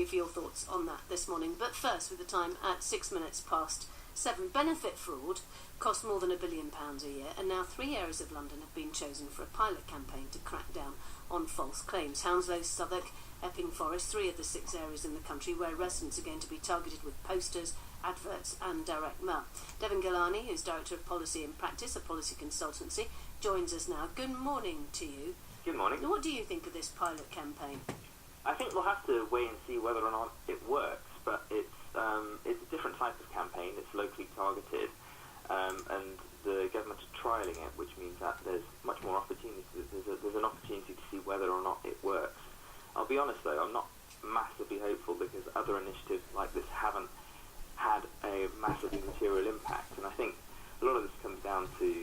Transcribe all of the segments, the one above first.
for your thoughts on that this morning. But first, with the time at 6 minutes past 7, benefit fraud costs more than £1 billion a year, and now 3 areas of London have been chosen for a pilot campaign to crack down on false claims. Hounslow, Southwark, Epping Forest, 3 of the 6 areas in the country where residents are going to be targeted with posters, adverts and direct mail. Devin Gilani, who's Director of Policy and Practice, a policy consultancy, joins us now. Good morning to you. Good morning. What do you think of this pilot campaign? I think we'll have to wait and see whether or not it works, but it's a different type of campaign. It's locally targeted, and the government is trialling it, which means that there's much more opportunity. There's an opportunity to see whether or not it works. I'll be honest though, I'm not massively hopeful because other initiatives like this haven't had a massively material impact, and I think a lot of this comes down to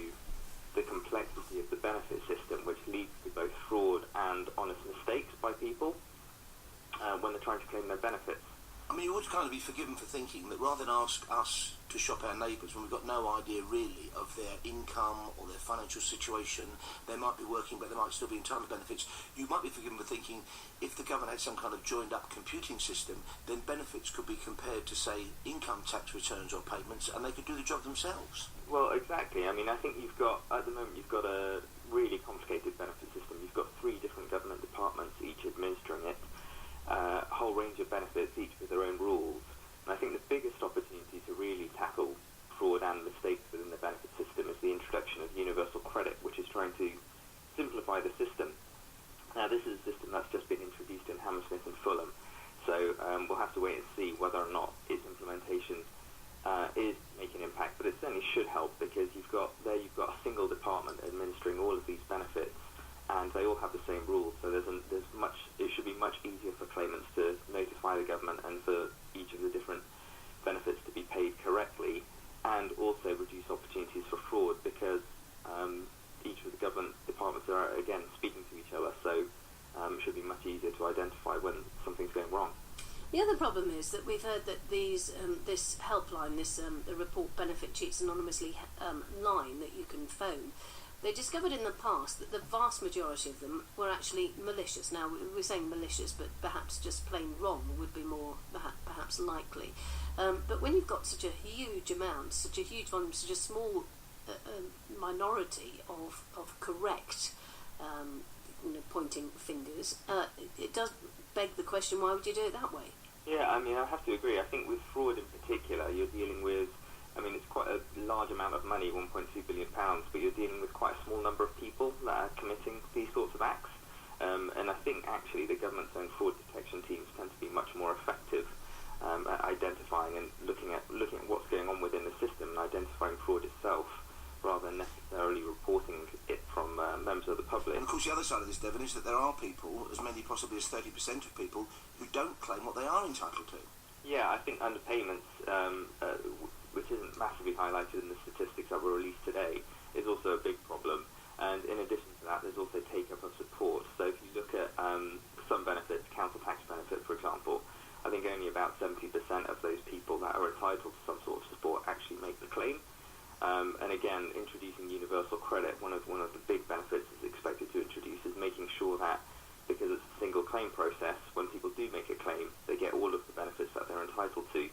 the complexity of the benefit system, which leads to both fraud and honest mistakes by people when they're trying to claim their benefits. I mean, you would kind of be forgiven for thinking that rather than ask us to shop our neighbours when we've got no idea really of their income or their financial situation, they might be working but they might still be entitled to benefits, you might be forgiven for thinking if the government had some kind of joined up computing system, then benefits could be compared to, say, income tax returns or payments, and they could do the job themselves. Well, exactly. I mean, I think at the moment you've got a really complicated benefit system. You've got 3 different government departments, each administering it, a whole range of benefits, each with their own rules. And I think the biggest opportunity to really tackle fraud and mistakes within the benefit system is the introduction of universal credit, which is trying to simplify the system. Now, this is a system that's just been introduced in Hammersmith and Fulham, so we'll have to wait and see whether or not its implementation is making an impact. But it certainly should help because you've got a single department administering all of these benefits, and they all have the same rules. So it should be much easier for claimants to notify the government and for each of the different benefits to be paid correctly, and also reduce opportunities for fraud because each of the government departments are, again, speaking to each other. So it should be much easier to identify when something's going wrong. The other problem is that we've heard that this helpline, the Report Benefit Cheats Anonymously line that you can phone, they discovered in the past that the vast majority of them were actually malicious. Now, we're saying malicious, but perhaps just plain wrong would be more perhaps likely. But when you've got such a huge amount, such a huge volume, such a small minority of correct pointing fingers, it does beg the question, why would you do it that way? Yeah, I mean, I have to agree. I think with fraud in particular, you're dealing with, I mean, it's quite a large amount of money, £1.2 billion, but you're dealing with quite a small number of people that are committing these sorts of acts. And I think actually the government's own fraud detection teams tend to be much more effective at identifying and looking at what's going on within the system and identifying fraud itself, rather than necessarily reporting it from members of the public. And of course the other side of this, Devon, is that there are people, as many possibly as 30% of people, who don't claim what they are entitled to. Yeah, I think underpayments, which isn't massively highlighted in the statistics that were released today, is also a big problem. And in addition to that, there's also take-up of support. So if you look at some benefits, council tax benefit, for example, I think only about 70% of those people that are entitled to some sort of support actually make the claim. And again, introducing universal credit, one of the big benefits it's expected to introduce is making sure that, because it's a single claim process, when people do make a claim, they get all of the benefits that they're entitled to.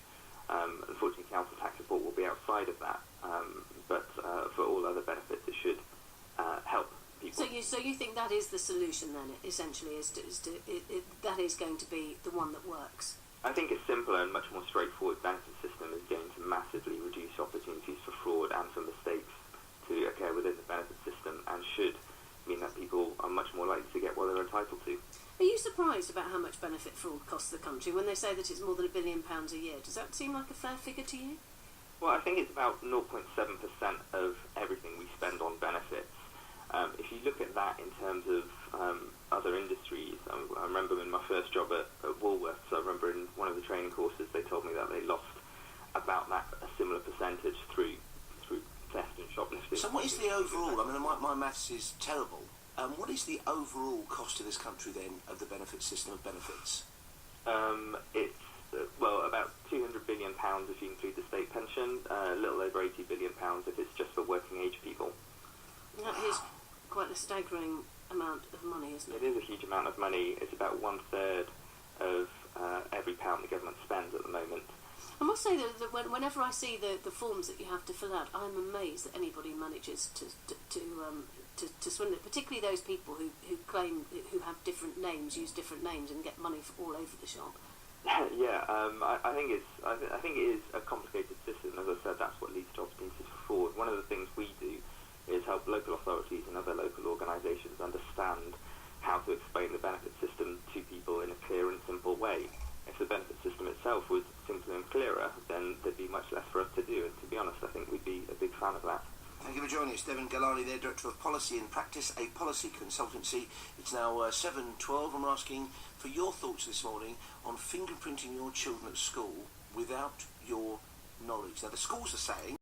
Unfortunately, council tax support will be outside of that, but for all other benefits, it should help people. So you think that is the solution then? Essentially, that is going to be the one that works. I think a simpler and much more straightforward benefit system is going to massively reduce opportunities for fraud and for mistakes to occur within the benefit system, and should mean that people are much more likely to get what they're entitled to. Are you surprised about how much benefit fraud costs the country when they say that it's more than £1 billion a year? Does that seem like a fair figure to you? Well, I think it's about 0.7% of everything we spend on benefits. If you look at that in terms of other industries, I remember in my first job at Woolworths, I remember in one of the training courses they told me that they lost about a similar percentage through theft and shoplifting. So what is the overall, I mean, my maths is terrible, what is the overall cost to this country then of the benefit system of benefits? It's about £200 billion if you include the state pension, a little over £80 billion if it's just for working age people. That is quite a staggering amount of money, isn't it? It is a huge amount of money. It's about 1/3 of every pound say that whenever I see the forms that you have to fill out, I'm amazed that anybody manages to swindle it, particularly those people who claim, who have different names, use different names, and get money all over the shop. Yeah, I think it is a complicated system. As I said, that's what leads jobs being put forward. One of the things we do is help local authorities and other local organisations understand how to explain the benefit system to people in a clear and simple way. If the benefit system itself was simpler and clearer, then there'd be much less for us to do, and to be honest, I think we'd be a big fan of that. Thank you for joining us. Devin Galani there, Director of Policy and Practice, a policy consultancy. It's now 7:12 and we're asking for your thoughts this morning on fingerprinting your children at school without your knowledge. Now, the schools are saying